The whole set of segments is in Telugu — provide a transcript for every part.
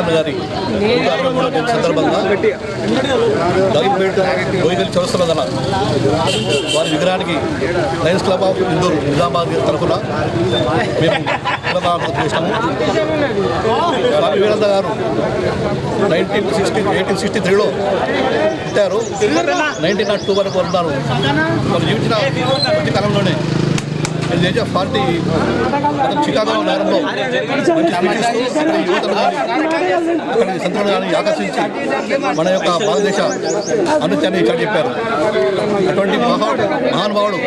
వెంకటరమణ గారి 163వ జయంతి సందర్భంగా గోయిగల్ చౌరస్తల వారి విగ్రహానికి Lions club of Indur Nizamabad తరఫున మేము చేసినాము. స్వామి వివేకానంద గారు 1863లో పుట్టారు. 1902 వరకు ఉన్నారు. వాళ్ళు జీవించిన కొద్ది కాలంలోనే ఏజ్ ఆఫ్ 40 చికాగో నగరంలో యువతను అక్కడి సంతులను కానీ ఆకర్షించి మన యొక్క భారతదేశ అమృత్యాన్ని ఇక్కడ చెప్పారు. అటువంటి మహానుభావుడు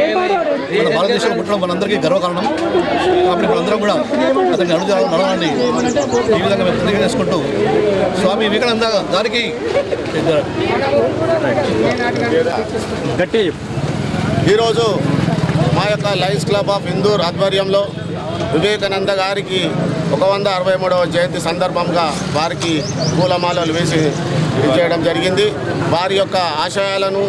మన భారతదేశంలో పుట్టడం మనందరికీ గర్వకారణం. కాబట్టి మనందరం కూడా అతని అడుగుజాడలు నడవాలని ఈ విధంగా మేము తెలియజేసుకుంటూ స్వామి వివేకానంద గారికి ఈరోజు మా యొక్క లయన్స్ క్లబ్ ఆఫ్ ఇందూర్ ఆధ్వర్యంలో వివేకానంద గారికి 163వ జయంతి సందర్భంగా వారికి పూలమాలలు వేసి చేయడం జరిగింది. వారి యొక్క ఆశయాలను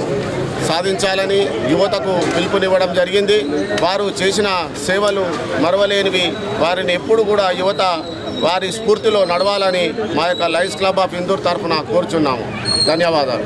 సాధించాలని యువతకు పిలుపునివ్వడం జరిగింది. వారు చేసిన సేవలు మరవలేనివి. వారిని ఎప్పుడు కూడా యువత వారి స్ఫూర్తిలో నడవాలని మా యొక్క లయన్స్ క్లబ్ ఆఫ్ ఇందూర్ తరఫున కోరుచున్నాము. ధన్యవాదాలు.